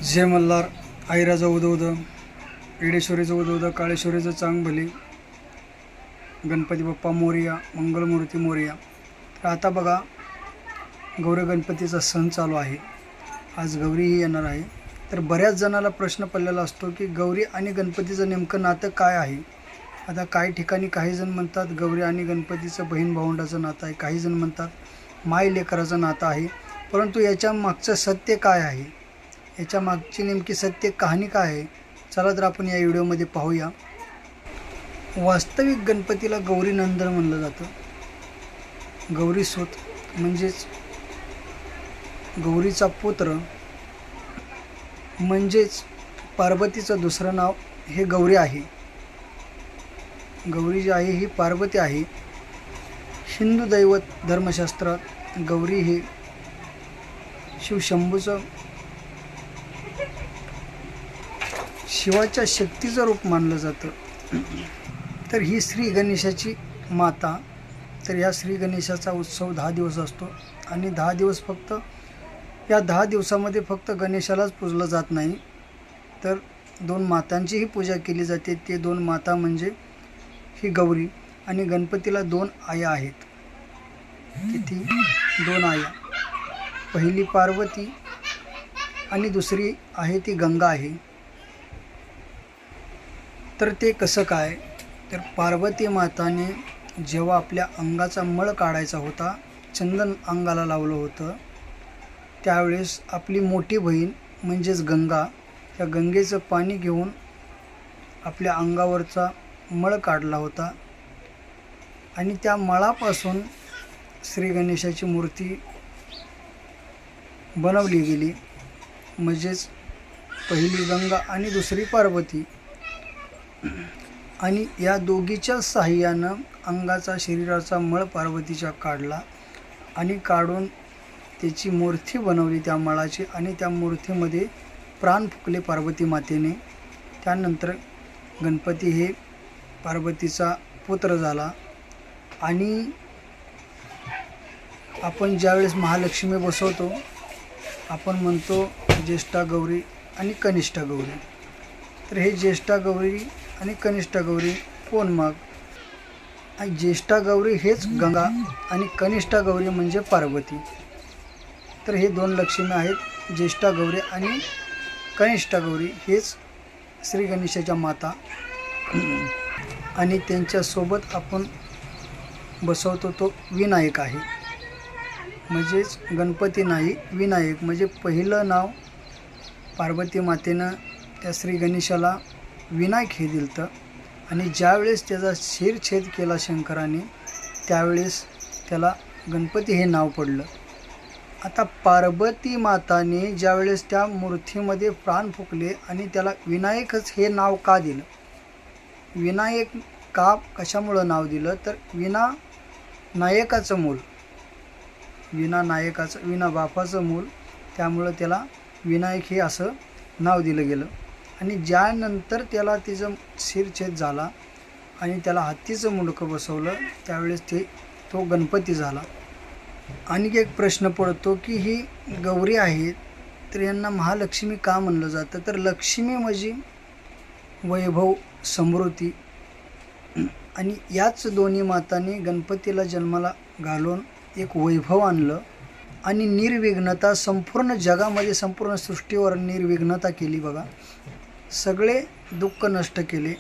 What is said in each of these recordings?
जय मल्हार. आईराजा उदौद, येडेश्वरीचं उदौद, काळेश्वरीचं चांग भले, गणपती बाप्पा मोरया, मंगलमूर्ती मोरया. तर आता बघा, गौरी गणपतीचा सण चालू आहे. आज गौरीही येणार आहे. तर बऱ्याच जणाला प्रश्न पडलेला असतो की गौरी आणि गणपतीचं नेमकं नातं काय आहे. आता काही ठिकाणी काही जण म्हणतात गौरी आणि गणपतीचं बहीण भावंडाचं नातं आहे, काही जण म्हणतात माय लेकराचं नातं आहे. परंतु याच्या मागचं सत्य काय आहे, याच्या मागची नेमकी सत्य कहाणी काय आहे, चला तर आपण या व्हिडिओमध्ये पाहूया. वास्तविक गणपतीला गौरी नंदन म्हणलं जातं. गौरी सूत म्हणजेच गौरीचा पुत्र म्हणजेच पार्वतीचं दुसरं नाव हे गौरी आहे. गौरी जी आहे ही पार्वती आहे. हिंदू दैवत धर्मशास्त्रात गौरी हे शिवशंभूचं शिवाच्या शक्तीचं रूप मानलं जातं. तर ही श्री गणेशाची माता. तर या श्री गणेशाचा उत्सव 10 दिवस असतो आणि 10 दिवस फक्त या 10 दिवसामध्ये फक्त गणेशालाच पूजलं जात नाही, तर 2 मातांचीही पूजा केली जाते. ते 2 माता म्हणजे ही गौरी आणि गणपतीला 2 आया आहेत. किती? 2 आया. पहिली पार्वती आणि दुसरी आहे ती गंगा आहे. तर ते कसं काय, तर पार्वती माताने जेव्हा आपल्या अंगाचा मळ काढायचा होता, चंदन अंगाला लावलं होतं, त्यावेळेस आपली मोठी बहीण म्हणजेच गंगा, त्या गंगेचं पाणी घेऊन आपल्या अंगावरचा मळ काढला होता आणि त्या मळापासून श्री गणेशाची मूर्ती बनवली गेली. म्हणजेच पहिली गंगा आणि दुसरी पार्वती. आणि या दोघीच्या साहाय्यानं अंगाचा शरीराचा मळ पार्वतीच्या काढला आणि काढून त्याची मूर्ती बनवली त्या मळाची आणि त्या मूर्तीमध्ये प्राण फुकले पार्वती मातेने. त्यानंतर गणपती हे पार्वतीचा पुत्र झाला. आणि आपण ज्यावेळेस महालक्ष्मी बसवतो, आपण म्हणतो ज्येष्ठा गौरी आणि कनिष्ठा गौरी. तर हे ज्येष्ठा गौरी आणि कनिष्ठा गौरी कोण मग? आणि ज्येष्ठा गौरी हेच गंगा आणि कनिष्ठा गौरी म्हणजे पार्वती. तर हे 2 लक्ष्मी आहेत, ज्येष्ठा गौरी आणि कनिष्ठा गौरी हेच श्री गणेशाच्या माता. आणि त्यांच्यासोबत आपण बसवतो तो विनायक आहे. म्हणजेच गणपती नाही, विनायक. म्हणजे पहिलं नाव पार्वती मातेनं त्या श्री गणेशाला विनायक हे दिलं आणि ज्यावेळेस त्याचा शिरछेद केला शंकराने, त्यावेळेस त्याला गणपती हे नाव पडलं. आता पार्वती माताने ज्यावेळेस त्या मूर्तीमध्ये प्राण फुकले आणि त्याला विनायकच हे नाव का दिलं? विनायक का कशामुळं नाव दिलं? तर विना नायकाचं मूल, विना नायकाचं, विना बापाचं मूल, त्यामुळं त्याला विनायक हे असं नाव दिलं गेलं. आणि ज्यानंतर त्याला तिचं शिरछेद झाला आणि त्याला हत्तीचं मुंडकं बसवलं, त्यावेळेस तो गणपती झाला. आणखी एक प्रश्न पडतो की ही गौरी आहेत, तर यांना महालक्ष्मी का म्हणलं जातं? तर लक्ष्मी म्हणजे वैभव, समृद्धी. आणि याच दोन्ही मातांनी गणपतीला जन्माला घालून एक वैभव आणलं आणि निर्विघ्नता संपूर्ण जगामध्ये, संपूर्ण सृष्टीवर निर्विघ्नता केली. बघा, सगळे दुःख नष्ट केले.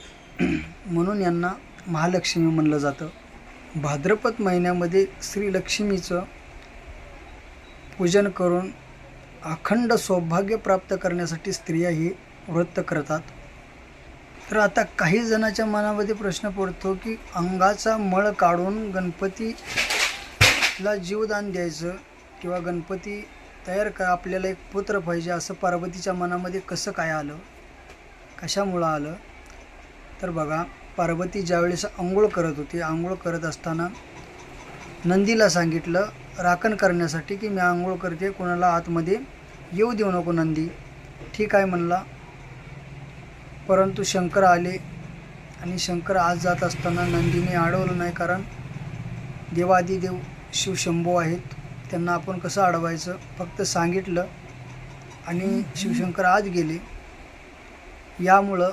म्हणून यांना महालक्ष्मी म्हणलं जातं. भाद्रपद महिन्यामध्ये श्रीलक्ष्मीचं पूजन करून अखंड सौभाग्य प्राप्त करण्यासाठी स्त्रिया हे व्रत करतात. तर आता काही जणाच्या मनामध्ये प्रश्न पडतो की अंगाचा मळ काढून गणपतीला जीवदान द्यायचं किंवा गणपती तयार आपल्याला एक पुत्र पाहिजे असं पार्वतीच्या मनामध्ये कसं काय आलं, कशामुळं आलं? तर बघा, पार्वती ज्यावेळेस आंघोळ करत होती, आंघोळ करत असताना नंदीला सांगितलं राखण करण्यासाठी की मी आंघोळ करते, कोणाला आतमध्ये येऊ देऊ नको नंदी. ठीक आहे म्हणला. परंतु शंकर आले आणि शंकर आज जात असताना नंदीने अडवलं नाही, कारण देवादिदेव शिवशंभू आहेत, त्यांना आपण कसं अडवायचं? फक्त सांगितलं आणि शिवशंकर आत गेले. यामुळं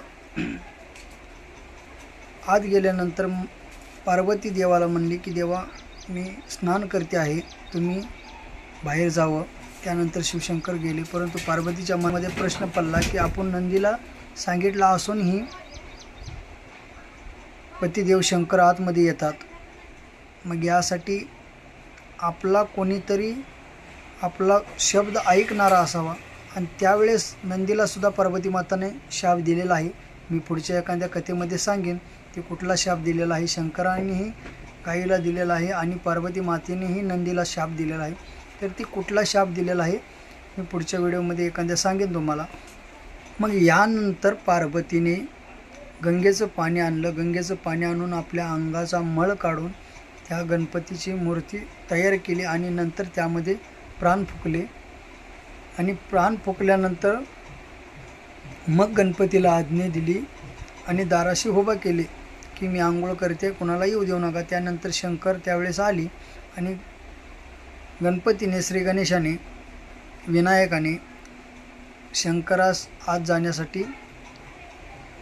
आत गेल्यानंतर पार्वती देवाला म्हणली की देवा मी स्नान करते आहे, तुम्ही बाहेर जावं. त्यानंतर शिवशंकर गेले. परंतु पार्वतीच्या मनामध्ये प्रश्न पडला की आपण नंदीला सांगितलं असूनही पतिदेव शंकर आतमध्ये येतात. मग यासाठी आपला कोणीतरी आपला शब्द ऐकणारा असावा. आणि त्यावेळेस नंदीला सुद्धा पार्वती माताने शाप दिलेला आहे. मी पुढच्या एखाद्या कथेमध्ये सांगेन ते कुठला शाप दिलेला आहे. शंकरानेही गाईला दिलेला आहे आणि पार्वती मातेनेही नंदीला शाप दिलेला आहे. तर ती कुठला शाप दिलेला आहे मी पुढच्या व्हिडिओमध्ये एखाद्या सांगेन तुम्हाला. मग यानंतर पार्वतीने गंगेचं पाणी आणलं. गंगेचं पाणी आणून आपल्या अंगाचा मळ काढून त्या गणपतीची मूर्ती तयार केली आणि नंतर त्यामध्ये प्राण फुकले. आणि प्राण फुकल्यानंतर मग गणपतीला आज्ञा दिली आणि दाराशी उभा केले की मी आंघोळ करते, कोणाला येऊ देऊ नका. त्यानंतर शंकर त्यावेळेस आली आणि गणपतीने श्री गणेशाने विनायकाने शंकरास आत जाण्यासाठी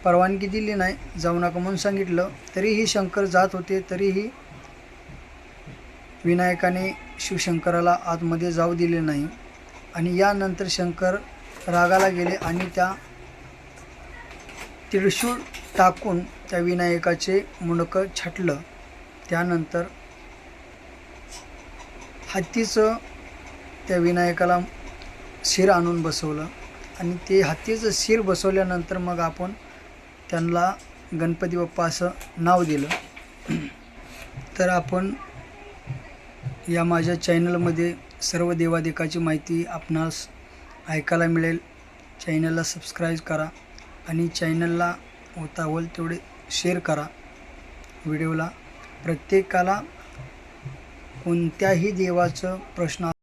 परवानगी दिली नाही, जाऊ नका म्हणून सांगितलं. तरीही शंकर जात होते. तरीही विनायकाने शिवशंकराला आतमध्ये जाऊ दिले नाही. आणि यानंतर शंकर रागाला गेले आणि त्या त्रिशूळ टाकून त्या विनायकाचे मुंडकं छाटलं. त्यानंतर हत्तीचं त्या विनायकाला शिर आणून बसवलं आणि ते हत्तीचं शिर बसवल्यानंतर मग आपण त्यांना गणपती बाप्पा असं नाव दिलं. तर आपण या माझ्या चॅनलमध्ये सर्व देवादेकाची माहिती आपणास ऐकायला मिळेल. चॅनलला सबस्क्राईब करा आणि चॅनलला होता होईल तेवढे शेअर करा व्हिडिओला. प्रत्येकाला कोणत्याही देवाचं प्रश्न